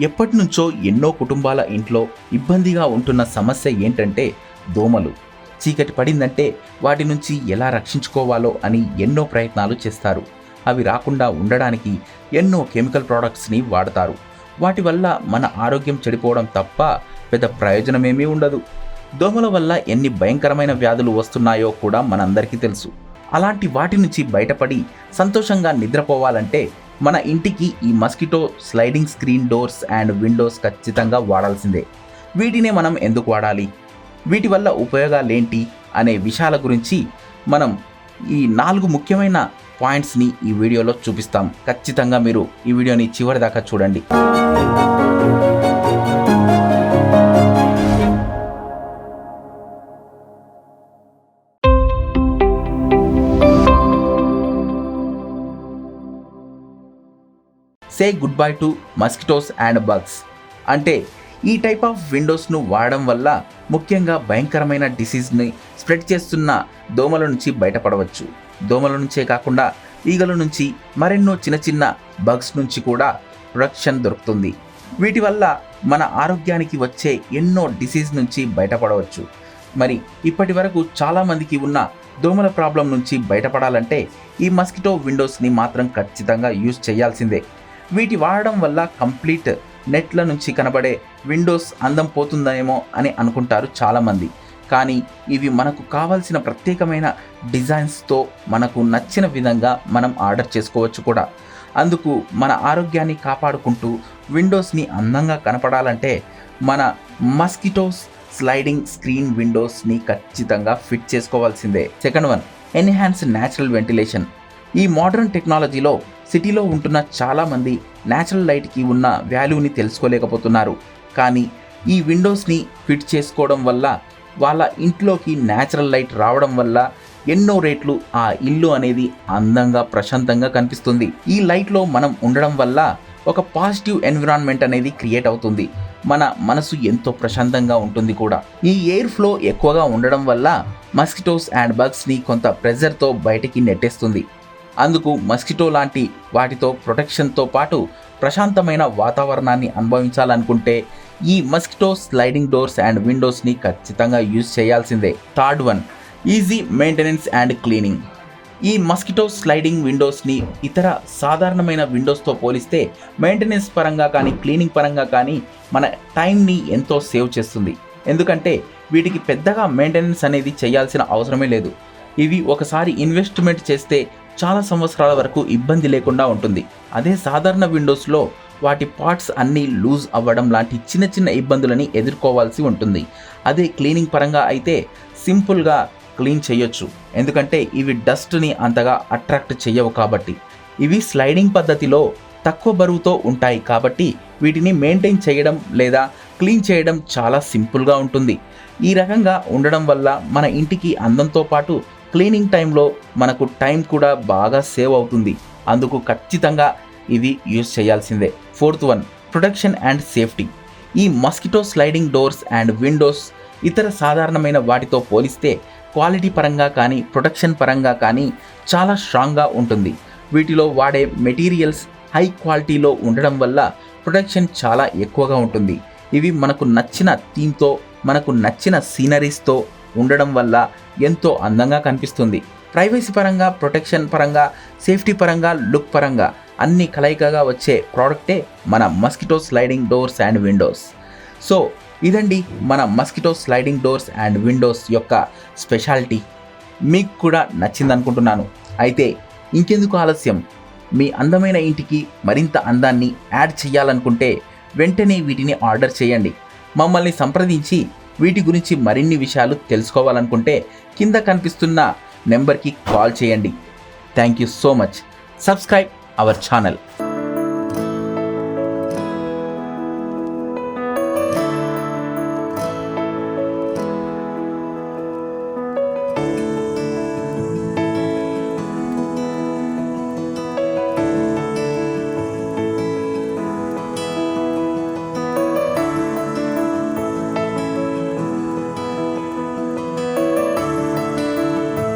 ఎప్పటి నుంచో ఎన్నో కుటుంబాల ఇంట్లో ఇబ్బందిగా ఉంటున్న సమస్య ఏంటంటే దోమలు. చీకటి పడిందంటే వాటి నుంచి ఎలా రక్షించుకోవాలో అని ఎన్నో ప్రయత్నాలు చేస్తారు. అవి రాకుండా ఉండడానికి ఎన్నో కెమికల్ ప్రోడక్ట్స్ని వాడతారు. వాటి వల్ల మన ఆరోగ్యం చెడిపోవడం తప్ప పెద్ద ప్రయోజనమేమీ ఉండదు. దోమల వల్ల ఎన్ని భయంకరమైన వ్యాధులు వస్తున్నాయో కూడా మనందరికీ తెలుసు. అలాంటి వాటి నుంచి బయటపడి సంతోషంగా నిద్రపోవాలంటే మన ఇంటికి ఈ mosquito sliding screen doors and Windows ఖచ్చితంగా వాడాల్సిందే. వీటినే మనం ఎందుకు వాడాలి, వీటి వల్ల ఉపయోగాలేంటి అనే విషయాల గురించి మనం ఈ 4 ముఖ్యమైన పాయింట్స్ని ఈ వీడియోలో చూపిస్తాం. ఖచ్చితంగా మీరు ఈ వీడియోని చివరి దాకా చూడండి. Say good bye to mosquitoes and bugs. అంటే ఈ టైప్ ఆఫ్ విండోస్ను వాడడం వల్ల ముఖ్యంగా భయంకరమైన డిసీజ్ని స్ప్రెడ్ చేస్తున్న దోమల నుంచి బయటపడవచ్చు. దోమల నుంచే కాకుండా ఈగల నుంచి, మరెన్నో చిన్న చిన్న బగ్స్ నుంచి కూడా ప్రొటెక్షన్ దొరుకుతుంది. వీటి వల్ల మన ఆరోగ్యానికి వచ్చే ఎన్నో డిసీజ్ నుంచి బయటపడవచ్చు. మరి ఇప్పటి వరకు చాలామందికి ఉన్న దోమల ప్రాబ్లం నుంచి బయటపడాలంటే ఈ మస్కిటో విండోస్ని మాత్రం ఖచ్చితంగా యూజ్ చేయాల్సిందే. వీటి వాడడం వల్ల కంప్లీట్ నెట్ల నుంచి కనబడే విండోస్ అందం పోతుందేమో అని అనుకుంటారు చాలామంది. కానీ ఇవి మనకు కావాల్సిన ప్రత్యేకమైన డిజైన్స్తో మనకు నచ్చిన విధంగా మనం ఆర్డర్ చేసుకోవచ్చు కూడా. అందుకు మన ఆరోగ్యాన్ని కాపాడుకుంటూ విండోస్ని అందంగా కనపడాలంటే మన మస్కిటోస్ స్లైడింగ్ స్క్రీన్ విండోస్ని ఖచ్చితంగా ఫిట్ చేసుకోవాల్సిందే. Second one, enhance natural ventilation. ఈ మోడర్న్ టెక్నాలజీలో సిటీలో ఉంటున్న చాలామంది న్యాచురల్ లైట్కి ఉన్న వాల్యూని తెలుసుకోలేకపోతున్నారు. కానీ ఈ విండోస్ని ఫిట్ చేసుకోవడం వల్ల వాళ్ళ ఇంట్లోకి న్యాచురల్ లైట్ రావడం వల్ల ఎన్నో రేట్లు ఆ ఇల్లు అనేది అందంగా ప్రశాంతంగా కనిపిస్తుంది. ఈ లైట్లో మనం ఉండడం వల్ల ఒక పాజిటివ్ ఎన్విరాన్మెంట్ అనేది క్రియేట్ అవుతుంది. మన మనసు ఎంతో ప్రశాంతంగా ఉంటుంది కూడా. ఈ ఎయిర్ ఫ్లో ఎక్కువగా ఉండడం వల్ల మస్కిటోస్ అండ్ బగ్స్ని కొంత ప్రెజర్తో బయటికి నెట్టేస్తుంది. అందుకు మస్కిటో లాంటి వాటితో ప్రొటెక్షన్తో పాటు ప్రశాంతమైన వాతావరణాన్ని అనుభవించాలనుకుంటే ఈ మస్కిటో స్లైడింగ్ డోర్స్ అండ్ విండోస్ని ఖచ్చితంగా యూజ్ చేయాల్సిందే. Third one, easy maintenance and cleaning. ఈ మస్కిటో స్లైడింగ్ విండోస్ని ఇతర సాధారణమైన విండోస్తో పోలిస్తే మెయింటెనెన్స్ పరంగా కానీ క్లీనింగ్ పరంగా కానీ మన టైంని ఎంతో సేవ్ చేస్తుంది. ఎందుకంటే వీటికి పెద్దగా మెయింటెనెన్స్ అనేది చేయాల్సిన అవసరమే లేదు. ఇవి ఒకసారి ఇన్వెస్ట్మెంట్ చేస్తే చాలా సంవత్సరాల వరకు ఇబ్బంది లేకుండా ఉంటుంది. అదే సాధారణ విండోస్లో వాటి పార్ట్స్ అన్నీ లూజ్ అవ్వడం లాంటి చిన్న చిన్న ఇబ్బందులని ఎదుర్కోవాల్సి ఉంటుంది. అదే క్లీనింగ్ పరంగా అయితే సింపుల్గా క్లీన్ చేయొచ్చు. ఎందుకంటే ఇవి డస్ట్ని అంతగా అట్రాక్ట్ చేయవు కాబట్టి. ఇవి స్లైడింగ్ పద్ధతిలో తక్కువ బరువుతో ఉంటాయి కాబట్టి వీటిని మెయింటైన్ చేయడం లేదా క్లీన్ చేయడం చాలా సింపుల్గా ఉంటుంది. ఈ రకంగా ఉండడం వల్ల మన ఇంటికి అందంతో పాటు క్లీనింగ్ టైంలో మనకు టైం కూడా బాగా సేవ్ అవుతుంది. అందుకు ఖచ్చితంగా ఇవి యూజ్ చేయాల్సిందే. Fourth one, protection and safety. ఈ mosquito sliding doors and windows ఇతర సాధారణమైన వాటితో పోలిస్తే క్వాలిటీ పరంగా కానీ ప్రొటెక్షన్ పరంగా కానీ చాలా స్ట్రాంగ్గా ఉంటుంది. వీటిలో వాడే మెటీరియల్స్ హై క్వాలిటీలో ఉండడం వల్ల ప్రొటెక్షన్ చాలా ఎక్కువగా ఉంటుంది. ఇవి మనకు నచ్చిన థీమ్తో, మనకు నచ్చిన సీనరీస్తో ఉండడం వల్ల ఎంతో అందంగా కనిపిస్తుంది. ప్రైవసీ పరంగా, ప్రొటెక్షన్ పరంగా, సేఫ్టీ పరంగా, లుక్ పరంగా అన్ని కలయికగా వచ్చే ప్రోడక్టే మన mosquito sliding doors and Windows. So ఇదండి మన mosquito sliding doors and Windows యొక్క స్పెషాలిటీ. మీకు కూడా నచ్చిందనుకుంటున్నాను. అయితే ఇంకెందుకు ఆలస్యం, మీ అందమైన ఇంటికి మరింత అందాన్ని యాడ్ చేయాలనుకుంటే వెంటనే వీటిని ఆర్డర్ చేయండి. మమ్మల్ని సంప్రదించి వీటి గురించి మరిన్ని విషయాలు తెలుసుకోవాలనుకుంటే కింద కనిపిస్తున్న నెంబర్కి కాల్ చేయండి. Thank you so much. Subscribe our channel.